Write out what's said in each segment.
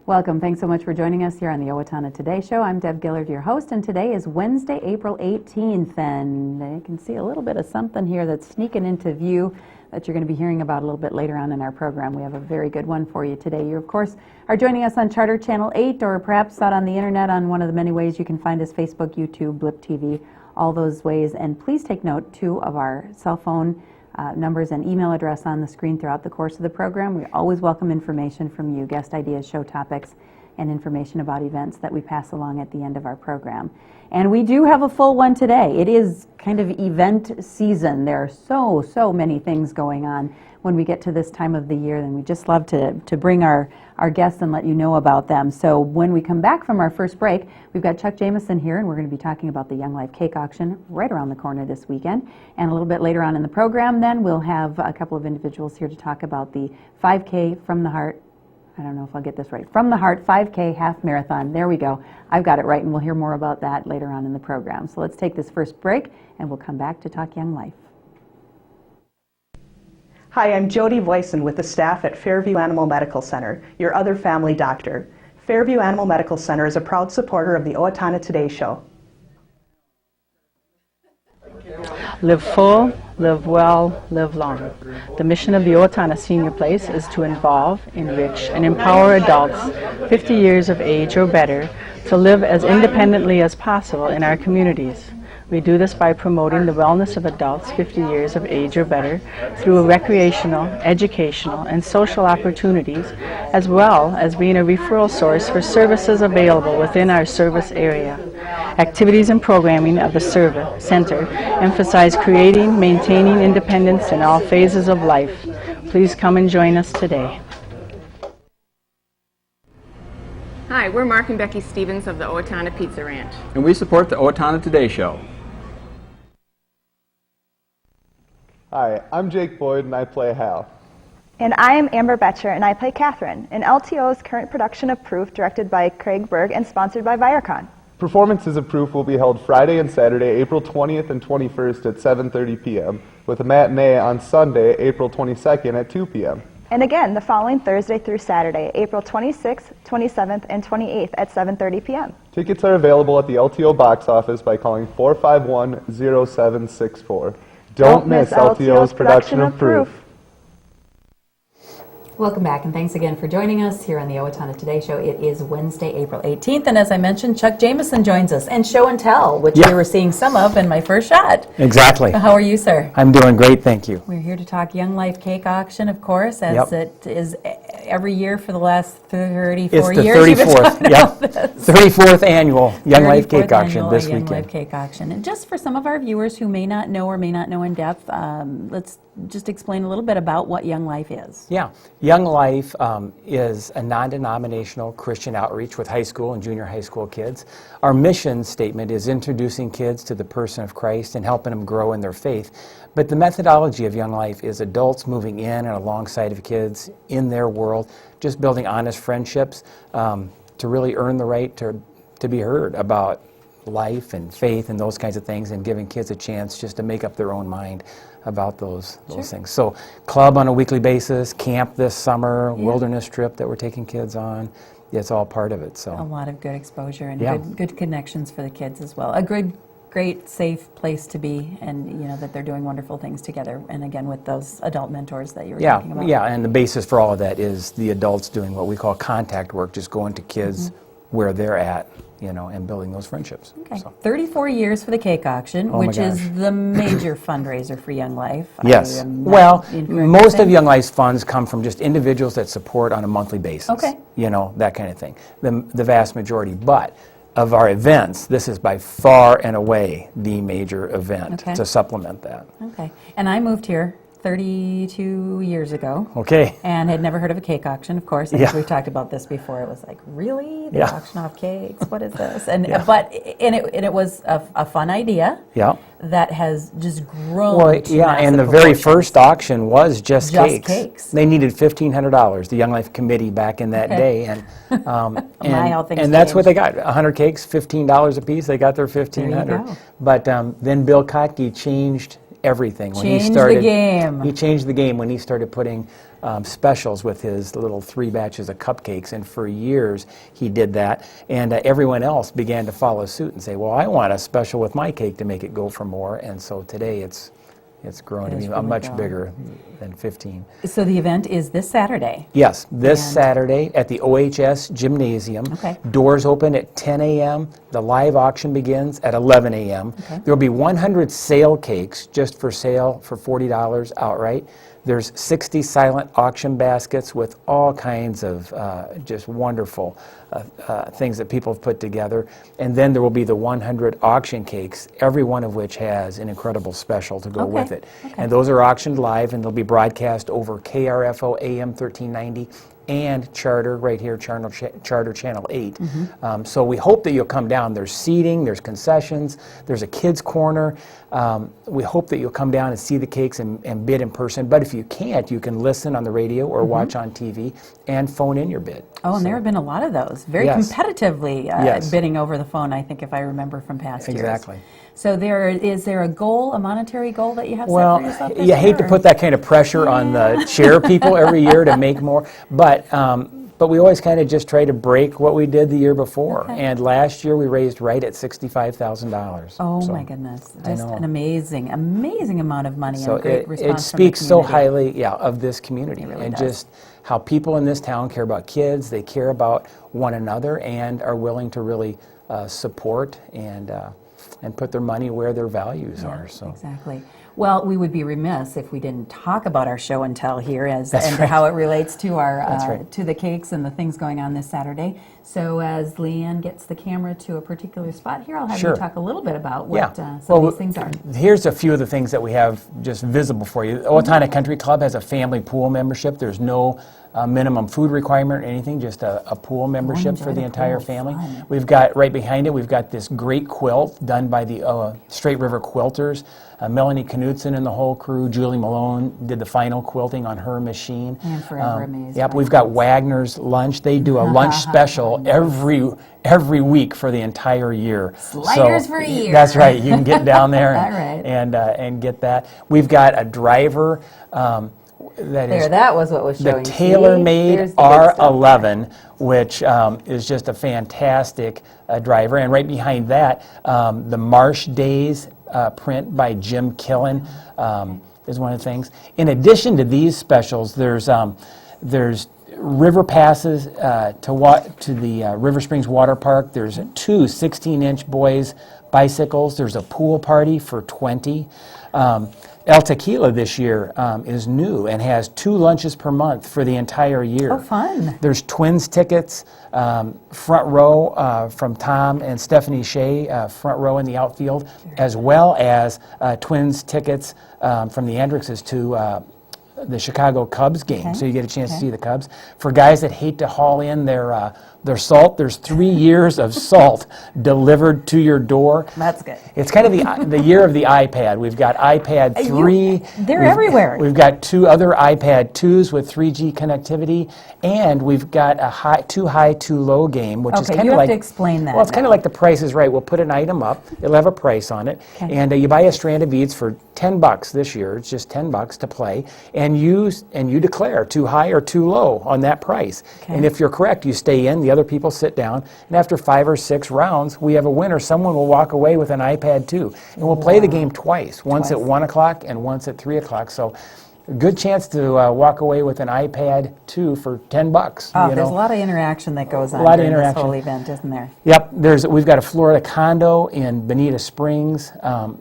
Welcome. Thanks so much for joining us here on the Owatonna Today Show. I'm Deb Gillard, your host, and today is Wednesday, April 18th, and you can see a little bit of something here that's sneaking into view that you're going to be hearing about a little bit later on in our program. We have a very good one for you today. You, of course, are joining us on Charter Channel 8 or perhaps out on the internet on one of the many ways you can find us: Facebook, YouTube, Blip TV, all those ways. And please take note, too, of our cell phone numbers and email address on the screen throughout the course of the program. We always welcome information from you, guest ideas, show topics, and information about events that we pass along at the end of our program. And we do have a full one today. It is kind of event season. There are so many things going on when we get to this time of the year, and we just love to bring our guests and let you know about them. So when we come back from our first break, we've got Chuck Jamison here, and we're going to be talking about the Young Life Cake Auction right around the corner this weekend. And a little bit later on in the program, then, we'll have a couple of individuals here to talk about the 5K from the Heart. I don't know if I'll get this right. From the Heart 5K Half Marathon. There we go. I've got it right, and we'll hear more about that later on in the program. So let's take this first break, and we'll come back to talk Young Life. Hi, I'm Jody Voisin with the staff at Fairview Animal Medical Center, your other family doctor. Fairview Animal Medical Center is a proud supporter of the Owatonna Today Show. Live full, live well, live long. The mission of the Owatonna Senior Place is to involve, enrich, and empower adults 50 years of age or better to live as independently as possible in our communities. We do this by promoting the wellness of adults 50 years of age or better through recreational, educational, and social opportunities, as well as being a referral source for services available within our service area. Activities and programming of the center emphasize creating, maintaining independence in all phases of life. Please come and join us today. Hi, we're Mark and Becky Stevens of the Owatonna Pizza Ranch. And we support the Owatonna Today Show. Hi, I'm Jake Boyd and I play Hal. And I am Amber Betcher and I play Catherine in LTO's current production of Proof, directed by Craig Berg and sponsored by Viacom. Performances of Proof will be held Friday and Saturday, April 20th and 21st at 7:30 p.m., with a matinee on Sunday, April 22nd at 2 p.m. And again, the following Thursday through Saturday, April 26th, 27th, and 28th at 7:30 p.m. Tickets are available at the LTO box office by calling 451-0764. Don't miss LTO's production of Proof. Welcome back, and thanks again for joining us here on the Owatonna Today Show. It is Wednesday, April 18th, and as I mentioned, Chuck Jamison joins us, and Show and Tell, which we were seeing some of in my first shot. Exactly. How are you, sir? I'm doing great, thank you. We're here to talk Young Life Cake Auction, of course, as it is every year for the last 34 years. It's the 34th, 34th annual Young Life Cake Auction this weekend. Young Life Cake Auction. And just for some of our viewers who may not know or may not know in depth, let's just explain a little bit about what Young Life is. Yeah, Young Life is a non-denominational Christian outreach with high school and junior high school kids. Our mission statement is introducing kids to the person of Christ and helping them grow in their faith. But the methodology of Young Life is adults moving in and alongside of kids in their world, just building honest friendships to really earn the right to be heard about life and faith and those kinds of things, and giving kids a chance just to make up their own mind about those things. So club on a weekly basis, camp this summer, wilderness trip that we're taking kids on. It's all part of it. So a lot of good exposure and good connections for the kids as well. A great, safe place to be, and you know that they're doing wonderful things together. And again, with those adult mentors that you were talking about. Yeah, and the basis for all of that is the adults doing what we call contact work, just going to kids where they're at, you know, and building those friendships. Okay. So. 34 years for the cake auction, which is the major fundraiser for Young Life. Yes. Well, most of Young Life's funds come from just individuals that support on a monthly basis. Okay. You know, that kind of thing. The vast majority. But of our events, this is by far and away the major event to supplement that. Okay. And I moved here 32 years ago. Okay. And had never heard of a cake auction, of course. I think we've talked about this before. It was like, really? They auction off cakes? What is this? And it was a fun idea. Yeah. That has just grown. Well, and the very first auction was just cakes. They needed $1,500, the Young Life Committee back in that day, and that's what they got. 100 cakes, $15 a piece. They got their $1,500. But then Bill Kotke changed everything. When Changed he started, the game. He changed the game when he started putting specials with his little 3 batches of cupcakes, and for years he did that, and everyone else began to follow suit and say, well, I want a special with my cake to make it go for more, and so today it's grown to be really much growing. bigger than 15. So the event is this Saturday. Yes, this And- Saturday at the OHS Gymnasium. Okay. Doors open at 10 a.m. The live auction begins at 11 a.m. Okay. There will be 100 sale cakes just for sale for $40 outright. There's 60 silent auction baskets with all kinds of just wonderful things that people have put together. And then there will be the 100 auction cakes, every one of which has an incredible special to go Okay, with it. okay. And those are auctioned live, and they'll be broadcast over KRFO AM 1390 and Charter right here, Charter Channel 8. So we hope that you'll come down. There's seating, there's concessions, there's a kids' corner. We hope that you'll come down and see the cakes and bid in person. But if you can't, you can listen on the radio or watch on TV and phone in your bid. Oh, and So- there have been a lot of those, very Yes. competitively Yes. bidding over the phone, I think, if I remember from past years. Exactly. So is there a goal, a monetary goal that you have Well, set for yourself this you hate to year, put that kind of pressure on the chair people every year to make more, but we always kind of just try to break what we did the year before. Okay. And last year we raised right at $65,000. Oh So- my goodness, I just know. an amazing amount of money So and great it response speaks from the so community. highly, of this community, It really and does. just how people in this town care about kids, they care about one another, and are willing to really support and put their money where their values are. So Exactly. Well, we would be remiss if we didn't talk about our show and tell here and right. how it relates to our That's right. to the cakes and the things going on this Saturday. So as Leanne gets the camera to a particular spot here, I'll have Sure. you talk a little bit about what Yeah. some Well, of these things are. Here's a few of the things that we have just visible for you. The Owatonna Country Club has a family pool membership. There's no minimum food requirement or anything, just a pool membership enjoy for the the entire pool, family. fun. We've got, right behind it, we've got this great quilt done by the Straight River Quilters. Melanie Knudsen and the whole crew. Julie Malone did the final quilting on her machine. And forever amazed Yep, by we've got those. Wagner's Lunch. They do a lunch special every week for the entire year. Sliders for a year. That's right. You can get down there All right. and get that. We've got a driver that is That was what was the showing. See? tailor-made There's the good stuff. R11, which is just a fantastic driver. And right behind that, the Marsh Days print by Jim Killen is one of the things. In addition to these specials, there's river passes to the River Springs Water Park. There's 2 16-inch boys bicycles. There's a pool party for 20. El Tequila this year is new and has 2 lunches per month for the entire year. Oh, fun. There's Twins tickets, front row from Tom and Stephanie Shea, front row in the outfield, as well as Twins tickets from the Andrixes to the Chicago Cubs game, Okay. so you get a chance to Okay. see the Cubs. For guys that hate to haul in their salt, there's 3 years of salt delivered to your door. That's good. It's kind of the year of the iPad. We've got iPad 3. They're everywhere. We've got 2 other iPad 2s with 3G connectivity, and we've got a too high, too low game, which is Okay, kind you of have like to explain that Well, it's kind now. of like The Price is Right. We'll put an item up. It'll have a price on it, Okay. and you buy a strand of beads for $10 this year. It's just $10 to play, and you declare too high or too low on that price. Okay. And if you're correct, you stay in. The other people sit down, and after 5 or 6 rounds, we have a winner. Someone will walk away with an iPad 2, and we'll play the game twice. Once at 1 o'clock and once at 3 o'clock. So, a good chance to walk away with an iPad 2 for $10. Oh, you there's know. a lot of interaction that goes on lot of during this interaction. whole event, isn't there? Yep, we've got a Florida condo in Bonita Springs.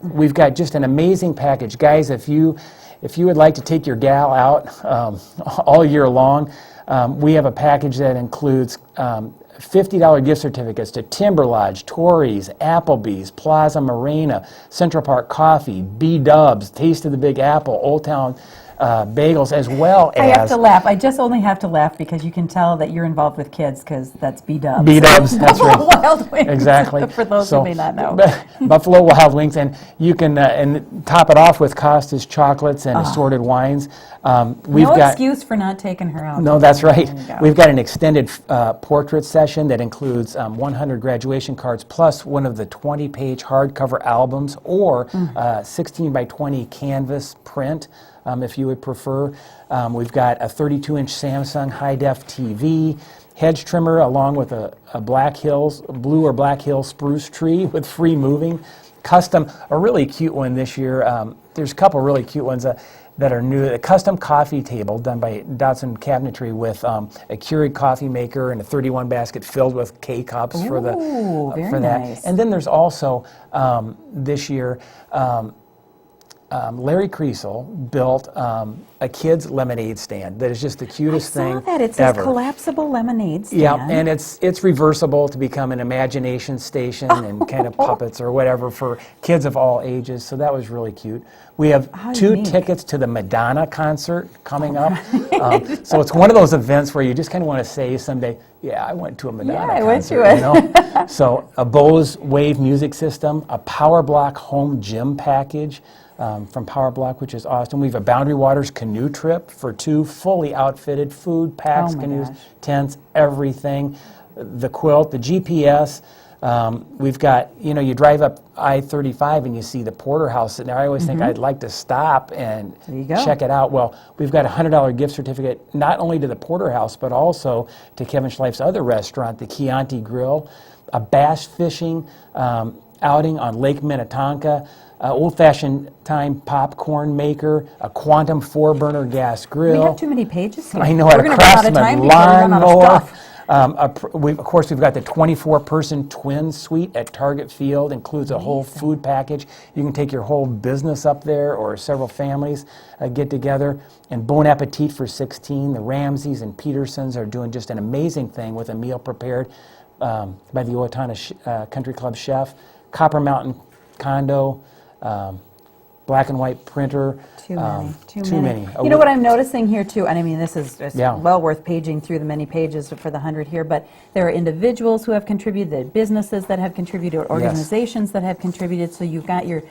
We've got just an amazing package, guys. If you would like to take your gal out all year long, we have a package that includes $50 gift certificates to Timber Lodge, Torrey's, Applebee's, Plaza Marina, Central Park Coffee, B-Dubs, Taste of the Big Apple, Old Town bagels, as well as... I have to laugh. I just only have to laugh because you can tell that you're involved with kids because that's B-dubs. B-dubs, that's right. Wild Wings. Exactly. For those who may not know. Buffalo Wild Wings, and you can and top it off with Costa's chocolates and assorted wines. We've got excuse for not taking her out. No, that's right. There you go. We've got an extended portrait session that includes 100 graduation cards plus one of the 20-page hardcover albums or 16 by 20 canvas print, if you would prefer. We've got a 32-inch Samsung high-def TV, hedge trimmer along with a blue or Black Hills spruce tree with free moving. Custom, a really cute one this year. There's a couple really cute ones that are new. A custom coffee table done by Dodson Cabinetry with a Keurig coffee maker and a 31 basket filled with K-cups for that. Nice. And then there's also this year Larry Creasel built a kid's lemonade stand that is just the cutest thing I saw that. It says ever. collapsible lemonade stand. Yeah, and it's reversible to become an imagination station and kind of puppets or whatever for kids of all ages. So that was really cute. We have two unique. tickets to the Madonna concert coming up. So it's one of those events where you just kind of want to say someday, yeah, I went to a Madonna I went concert. to it. You know? So a Bose Wave music system, a Power Block home gym package from Power Block, which is awesome. We have a Boundary Waters canoe trip for 2 fully outfitted food packs, canoes, tents, everything. The quilt, the GPS. We've got, you drive up I-35 and you see the Porterhouse sitting there. I always think I'd like to stop and check it out. Well, we've got a $100 gift certificate not only to the Porterhouse, but also to Kevin Schleif's other restaurant, the Chianti Grill, a bass fishing outing on Lake Minnetonka, old-fashioned time popcorn maker, a Quantum 4-burner gas grill. We have too many pages here. I know, We're a going to run out of time Craftsman before we run out of lawnmower. stuff. Of course, we've got the 24-person twin suite at Target Field. Includes a whole food package. You can take your whole business up there or several families get together. And Bon Appetit for 16. The Ramseys and Petersons are doing just an amazing thing with a meal prepared by the Owatonna Country Club chef. Copper Mountain Condo. Black and white printer. Too many. Too many. You know what I'm noticing here too, and I mean this is Yeah. well worth paging through the many pages for the 100 here, but there are individuals who have contributed, there are businesses that have contributed, organizations that have contributed, so you've got your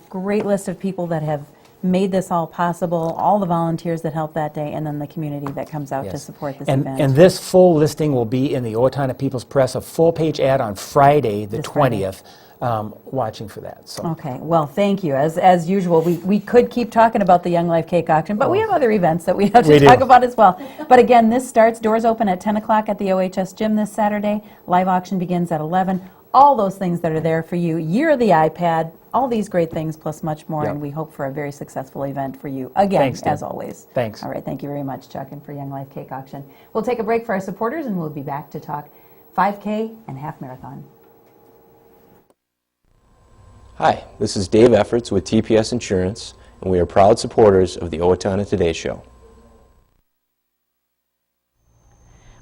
great list of people that have made this all possible, all the volunteers that help that day, and then the community that comes out to support this event. And this full listing will be in the Owatonna People's Press, a full-page ad on Friday, the 20th. Watching for that. So. Okay, well, thank you. As usual, we could keep talking about the Young Life Cake Auction, but we have other events that we have to talk about as well. But again, this starts, doors open at 10 o'clock at the OHS Gym this Saturday. Live auction begins at 11. All those things that are there for you. Year of the iPad, all these great things, plus much more, and we hope for a very successful event for you. Again, Thanks, as always. Thanks. All right, thank you very much, Chuck, and for Young Life Cake Auction. We'll take a break for our supporters, and we'll be back to talk 5K and half marathon. Hi, this is Dave Efforts with TPS Insurance, and we are proud supporters of the Owatonna Today Show.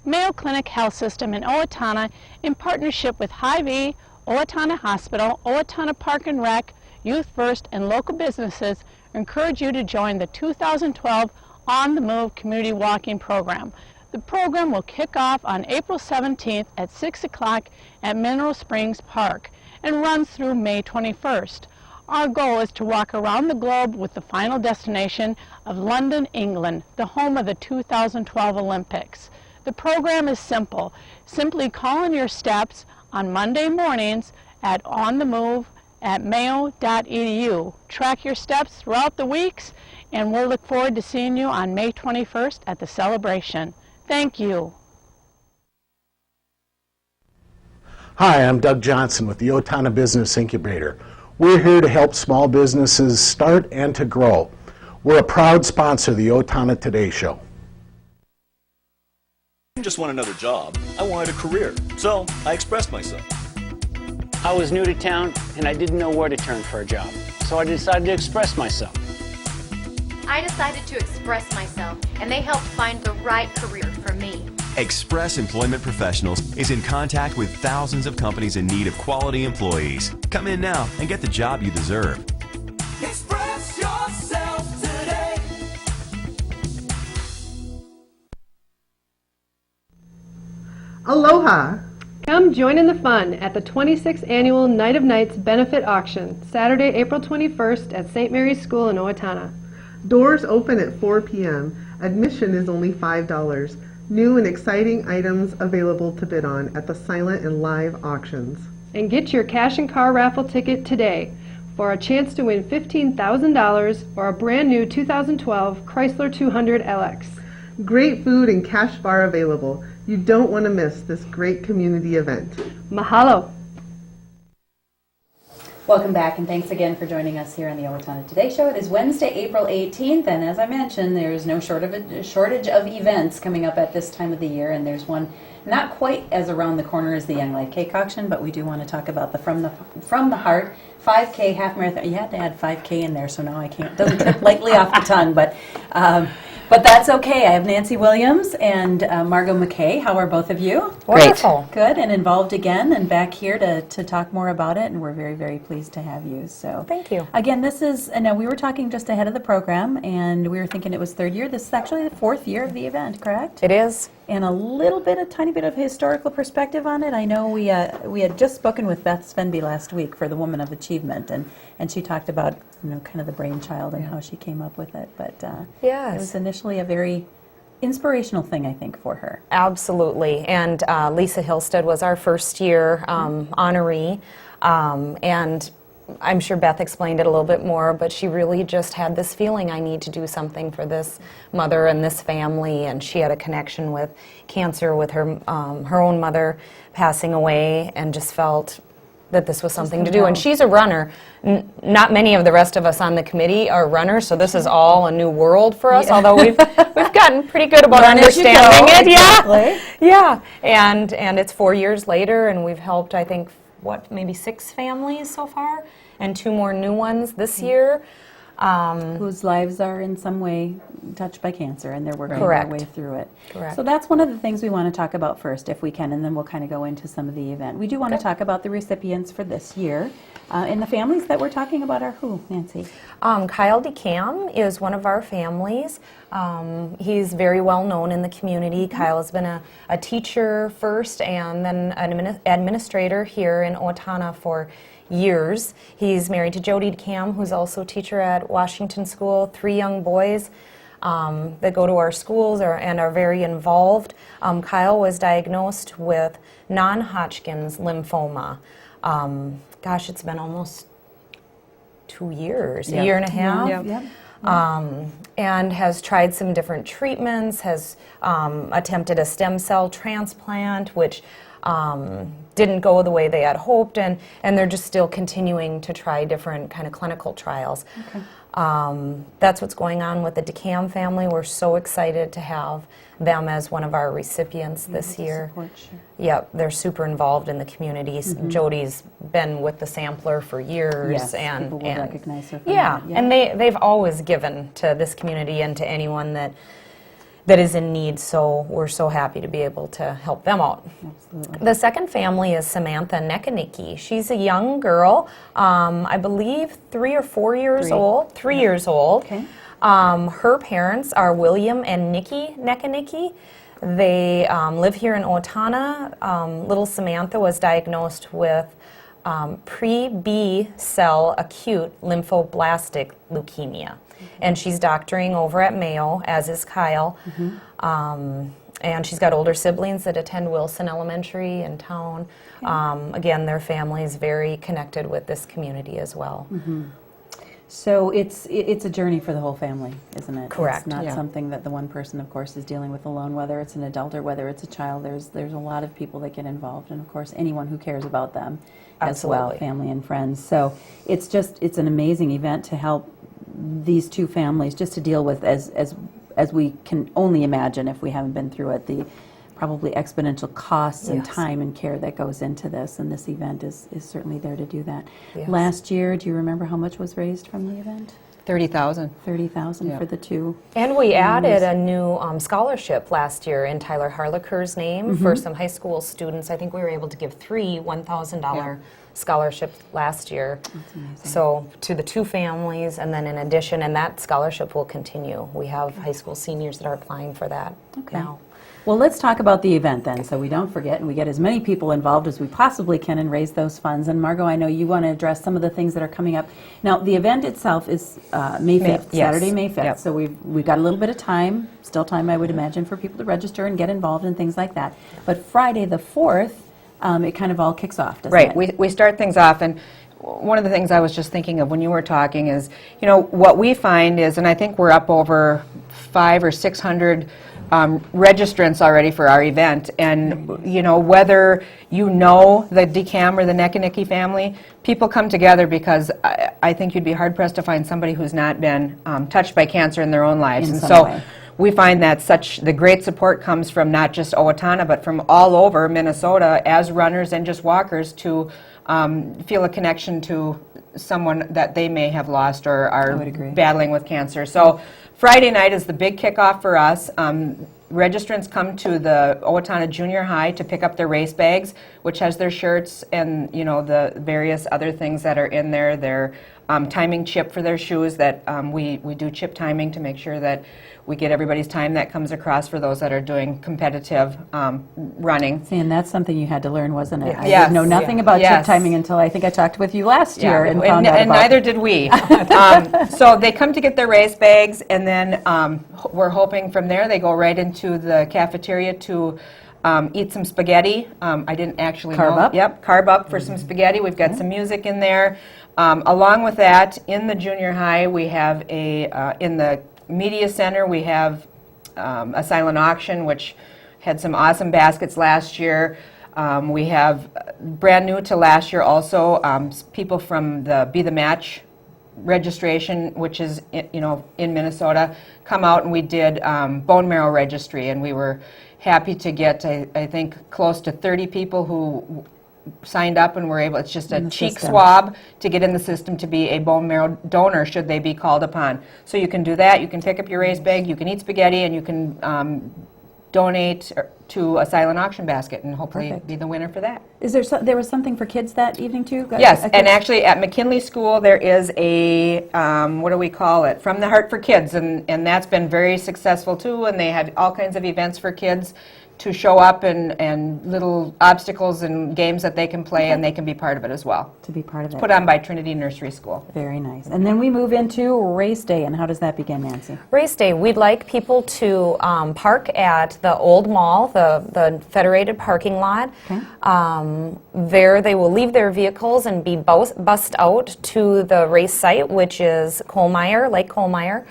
Mayo Clinic Health System in Owatonna, in partnership with Hy-Vee, Owatonna Hospital, Owatonna Park and Rec, Youth First, and local businesses encourage you to join the 2012 On the Move Community Walking Program. The program will kick off on April 17th at 6 o'clock at Mineral Springs Park and runs through May 21st. Our goal is to walk around the globe with the final destination of London, England, the home of the 2012 Olympics. The program is simple. Simply call in your steps on Monday mornings at onthemove@mayo.edu. Track your steps throughout the weeks, and we'll look forward to seeing you on May 21st at the celebration. Thank you. Hi, I'm Doug Johnson with the Owatonna Business Incubator. We're here to help small businesses start and to grow. We're a proud sponsor of the Owatonna Today Show. I didn't just want another job, I wanted a career, so I expressed myself. I was new to town and I didn't know where to turn for a job, so I decided to express myself. I decided to express myself, and they helped find the right career for me. Express Employment Professionals is in contact with thousands of companies in need of quality employees. Come in now and get the job you deserve. Express yourself today. Aloha! Come join in the fun at the 26th Annual Night of Nights Benefit Auction, Saturday, April 21st at St. Mary's School in Owatonna. Doors open at 4 p.m. Admission is only $5. New and exciting items available to bid on at the silent and live auctions. And get your cash and car raffle ticket today for a chance to win $15,000 or a brand new 2012 Chrysler 200 LX. Great food and cash bar available. You don't want to miss this great community event. Mahalo! Welcome back, and thanks again for joining us here on the Owatonna Today Show. It is Wednesday, April 18th, and as I mentioned, there is no shortage of events coming up at this time of the year, and there's one not quite as around the corner as the Young Life Cake Auction, but we do want to talk about the From the Heart 5K half marathon. You had to add 5K in there, so now I can't. Doesn't tip lightly off the tongue, but that's okay. I have Nancy Williams and Margo McKay. How are both of you? Wonderful. Good, and involved again and back here to talk more about it, and we're very, very pleased to have you. So thank you. Again, this is, now we were talking just ahead of the program, and we were thinking it was third year. This is actually the fourth year of the event, correct? It is. And a tiny bit of historical perspective on it. I know we had just spoken with Beth Svenby last week for the Woman of Achievement, and she talked about kind of the brainchild and how she came up with it. But yes, it was initially a very inspirational thing, I think, for her. Absolutely. And Lisa Hillstead was our first year honoree, and I'm sure Beth explained it a little bit more, but she really just had this feeling, I need to do something for this mother and this family, and she had a connection with cancer with her own mother passing away, and just felt that this was something to do. And she's a runner. Not many of the rest of us on the committee are runners, so this is all a new world for us, although we've gotten pretty good about understanding it. Exactly. Yeah. And it's 4 years later, and we've helped, I think, maybe 6 families so far, and 2 more new ones this year. Whose lives are in some way touched by cancer, and they're working Correct. their way through it. Correct. So that's one of the things we want to talk about first, if we can, and then we'll kind of go into some of the event. We do want to talk about the recipients for this year. And the families that we're talking about are who, Nancy? Kyle DeCam is one of our families. He's very well known in the community. Kyle has been a teacher first and then an administrator here in Owatonna for years. He's married to Jody DeCam, who's also a teacher at Washington School. 3 young boys that go to our schools and are very involved. Kyle was diagnosed with non-Hodgkin's lymphoma. Gosh, it's been almost 2 years, a year and a half. And has tried some different treatments, has attempted a stem cell transplant, which didn't go the way they had hoped, and they're just still continuing to try different kind of clinical trials. Okay. That's what's going on with the DeCam family. We're so excited to have them as one of our recipients this year. Yep, they're super involved in the communities. Jody's been with the sampler for years, and people will recognize her from yeah, that. and they've always given to this community and to anyone that is in need, so we're so happy to be able to help them out. Absolutely. The second family is Samantha Nekanicki. She's a young girl, I believe 3 or 4 years old. 3 years old. Okay. Her parents are William and Nikki Nekanicki. They live here in Owatonna. Little Samantha was diagnosed with pre-B cell acute lymphoblastic leukemia. And she's doctoring over at Mayo, as is Kyle. And she's got older siblings that attend Wilson Elementary in town. Again, their family is very connected with this community as well. So it's a journey for the whole family, isn't it? Correct. It's not something that the one person, of course, is dealing with alone, whether it's an adult or whether it's a child. There's a lot of people that get involved, and of course, anyone who cares about them as well, family and friends. So it's an amazing event to help these 2 families just to deal with, as we can only imagine if we haven't been through it, the probably exponential costs and time and care that goes into this, and this event is certainly there to do that. Last year, do you remember how much was raised from the event? $30,000. $30,000 for the 2. And we added a new scholarship last year in Tyler Harliker's name for some high school students. I think we were able to give 3 $1,000 scholarships last year. That's amazing. So to the 2 families, and then in addition, and that scholarship will continue. We have high school seniors that are applying for that now. Well, let's talk about the event then, so we don't forget and we get as many people involved as we possibly can and raise those funds. And Margo, I know you want to address some of the things that are coming up. Now, the event itself is May 5th, yes. Saturday, May 5th. Yep. So we've got a little bit of time, still time I would imagine, for people to register and get involved and things like that. But Friday the 4th, it kind of all kicks off, doesn't it? Right. We start things off, and one of the things I was just thinking of when you were talking is, you know, what we find is, and I think we're up over 500 or 600 registrants already for our event, and you know, whether you know the DeCam or the Neckanicki family, people come together because I think you'd be hard pressed to find somebody who's not been touched by cancer in their own lives, In and some so way. we find that the great support comes from not just Owatonna, but from all over Minnesota as runners and just walkers to feel a connection to someone that they may have lost or are battling with cancer. So Friday night is the big kickoff for us. Registrants come to the Owatonna Junior High to pick up their race bags, which has their shirts and, you know, the various other things that are in there. Their timing chip for their shoes that we do chip timing to make sure that we get everybody's time that comes across for those that are doing competitive running. See, and that's something you had to learn, wasn't it? I Yes. didn't know nothing about chip Yes. timing until I think I talked with you last year and and, found out and about neither did we. So they come to get their race bags, and then we're hoping from there they go right into the cafeteria to eat some spaghetti. I didn't actually Carb know. up? Yep, carb up for some spaghetti. We've got some music in there. Along with that, in the junior high, we have in the media center, we have a silent auction, which had some awesome baskets last year. We have brand new to last year also people from the Be the Match registration, which is in Minnesota, come out, and we did bone marrow registry, and we were happy to get I think close to 30 people who signed up and were able. It's just a cheek system. swab to get in the system to be a bone marrow donor should they be called upon. So you can do that. You can pick up your race bag. You can eat spaghetti, and you can donate to a silent auction basket and hopefully Perfect. be the winner for that. Is there was something for kids that evening too? Yes, and actually at McKinley School there is a, what do we call it, From the Heart for Kids, and that's been very successful too, and they have all kinds of events for kids to show up and little obstacles and games that they can play, and they can be part of it as well. To be part of it. Put on by Trinity Nursery School. Very nice. And then we move into race day, and how does that begin, Nancy? Race day, we'd like people to park at the old mall, the Federated parking lot. There they will leave their vehicles and be bussed out to the race site, which is Lake Colmeyer.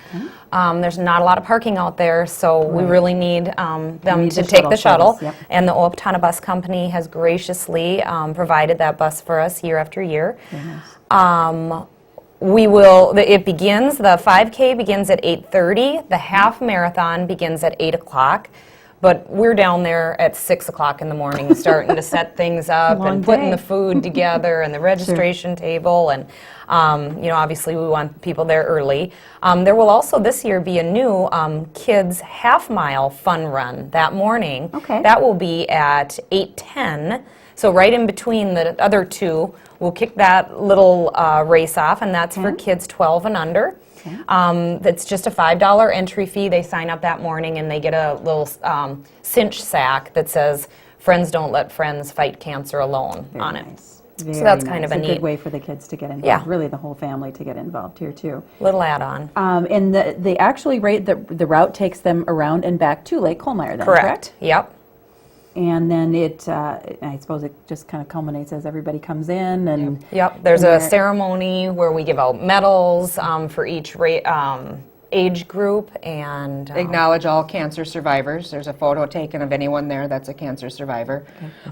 There's not a lot of parking out there, so we really need them to take the shuttle. Yep. And the Owatonna Bus Company has graciously provided that bus for us year after year. It begins, the 5K begins at 8:30, the half marathon begins at 8 o'clock. But we're down there at 6 o'clock in the morning starting to set things up Long and putting day. the food together and the registration table. And, obviously we want people there early. There will also this year be a new kids half-mile fun run that morning. Okay. That will be at 8:10. So right in between the other two, we'll kick that little race off, and that's for kids 12 and under. That's just a $5 entry fee. They sign up that morning and they get a little cinch sack that says, "Friends don't let friends fight cancer alone" on it. Very So that's nice. kind of a a neat good way for the kids to get involved. Yeah. Really the whole family to get involved here too. little add-on. And they actually the route takes them around and back to Lake Colmeyer then, correct? Yep. And then I suppose it just kind of culminates as everybody comes in and... Yep, there's and a they're- ceremony where we give out medals for each age group and... Acknowledge all cancer survivors. There's a photo taken of anyone there that's a cancer survivor.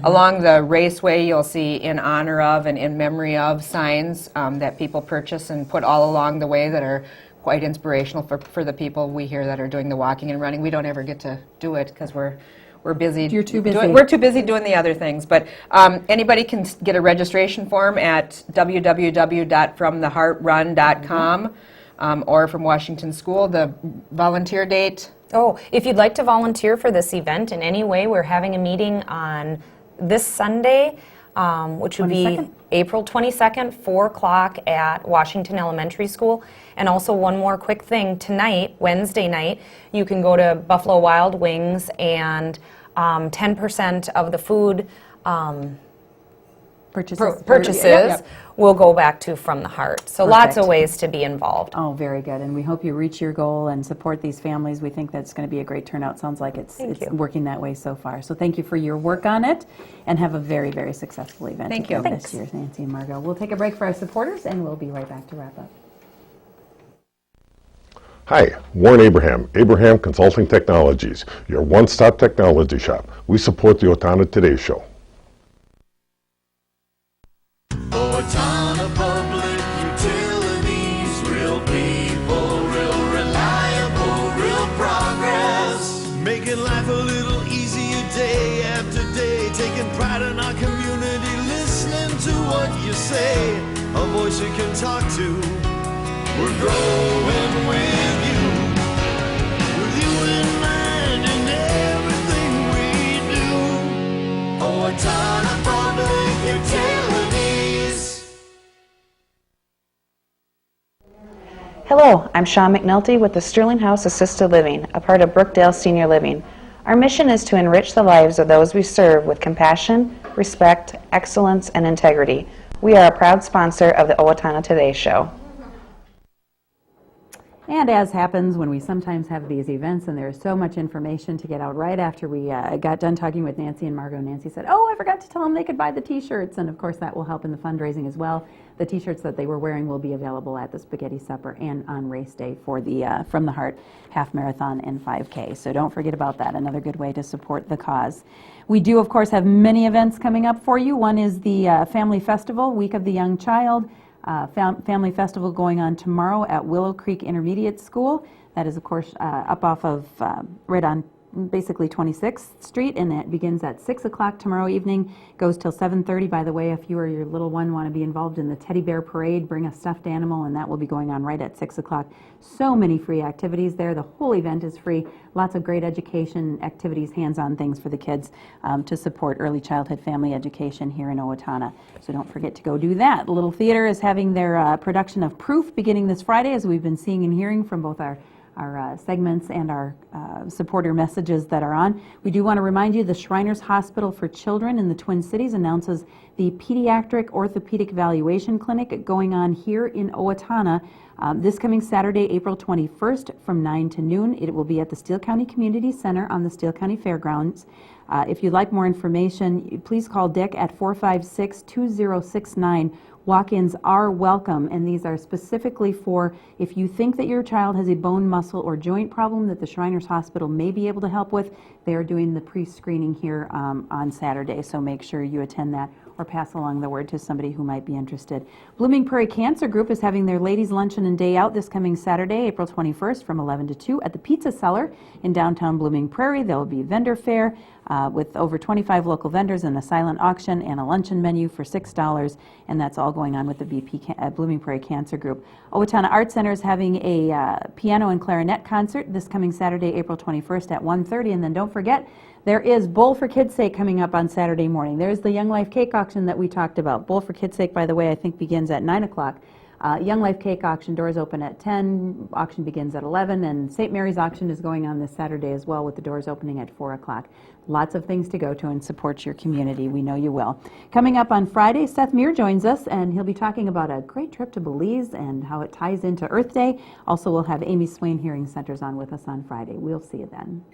Along the raceway, you'll see "in honor of" and "in memory of" signs that people purchase and put all along the way that are quite inspirational for the people we hear that are doing the walking and running. We don't ever get to do it because we're busy. You're too busy. We're too busy doing the other things. But anybody can get a registration form at www.fromtheheartrun.com or from Washington School. The volunteer date. Oh, if you'd like to volunteer for this event in any way, we're having a meeting on this Sunday, which would be 22nd? April 22nd, 4 o'clock at Washington Elementary School. And also one more quick thing, tonight, Wednesday night, you can go to Buffalo Wild Wings and 10% of the food purchases will go back to From the Heart. So lots of ways to be involved. Oh, very good. And we hope you reach your goal and support these families. We think that's going to be a great turnout. Sounds like it's working that way so far. So thank you for your work on it, and have a very, very successful event. Thank you. This year, Nancy and Margo. We'll take a break for our supporters, and we'll be right back to wrap up. Hi, Warren Abraham, Abraham Consulting Technologies, your one-stop technology shop. We support the Owatonna Today Show. Owatonna Public Utilities, real people, real reliable, real progress. Making life a little easier day after day, taking pride in our community, listening to what you say, a voice you can talk to. We're growing with you in mind in everything we do. Owatonna Public Utilities. Hello, I'm Sean McNulty with the Sterling House Assisted Living, a part of Brookdale Senior Living. Our mission is to enrich the lives of those we serve with compassion, respect, excellence, and integrity. We are a proud sponsor of the Owatonna Today Show. And as happens when we sometimes have these events and there's so much information to get out right after we got done talking with Nancy and Margo, Nancy said, oh, I forgot to tell them they could buy the t-shirts. And of course that will help in the fundraising as well. The t-shirts that they were wearing will be available at the Spaghetti Supper and on race day for the From the Heart Half Marathon and 5K. So don't forget about that, another good way to support the cause. We do, of course, have many events coming up for you. One is the Family Festival, Week of the Young Child. Family Festival going on tomorrow at Willow Creek Intermediate School. That is, of course, up off of right on basically 26th Street, and it begins at 6 o'clock tomorrow evening, goes till 7:30. By the way, if you or your little one want to be involved in the teddy bear parade, bring a stuffed animal, and that will be going on right at 6 o'clock. So many free activities there. The whole event is free. Lots of great education activities, hands-on things for the kids to support early childhood family education here in Owatonna. So don't forget to go do that. The Little Theater is having their production of Proof beginning this Friday, as we've been seeing and hearing from both our segments and our supporter messages that are on. We do want to remind you the Shriners Hospital for Children in the Twin Cities announces the Pediatric Orthopedic Evaluation Clinic going on here in Owatonna this coming Saturday, April 21st from 9 to noon. It will be at the Steele County Community Center on the Steele County Fairgrounds. If you'd like more information, please call Dick at 456-2069. Walk-ins are welcome, and these are specifically for if you think that your child has a bone, muscle, or joint problem that the Shriners Hospital may be able to help with. They are doing the pre-screening here on Saturday, so make sure you attend that or pass along the word to somebody who might be interested. Blooming Prairie Cancer Group is having their Ladies Luncheon and Day Out this coming Saturday, April 21st from 11 to 2 at the Pizza Cellar in downtown Blooming Prairie. There will be a vendor fair with over 25 local vendors and a silent auction and a luncheon menu for $6, and that's all going on with the Blooming Prairie Cancer Group. Owatonna Arts Center is having a piano and clarinet concert this coming Saturday, April 21st at 1:30, and then don't forget, there is Bowl for Kids' Sake coming up on Saturday morning. There's the Young Life Cake Auction that we talked about. Bowl for Kids' Sake, by the way, I think begins at 9 o'clock. Young Life Cake Auction, doors open at 10, auction begins at 11, and St. Mary's Auction is going on this Saturday as well with the doors opening at 4 o'clock. Lots of things to go to and support your community. We know you will. Coming up on Friday, Seth Meir joins us, and he'll be talking about a great trip to Belize and how it ties into Earth Day. Also, we'll have Amy Swain Hearing Centers on with us on Friday. We'll see you then.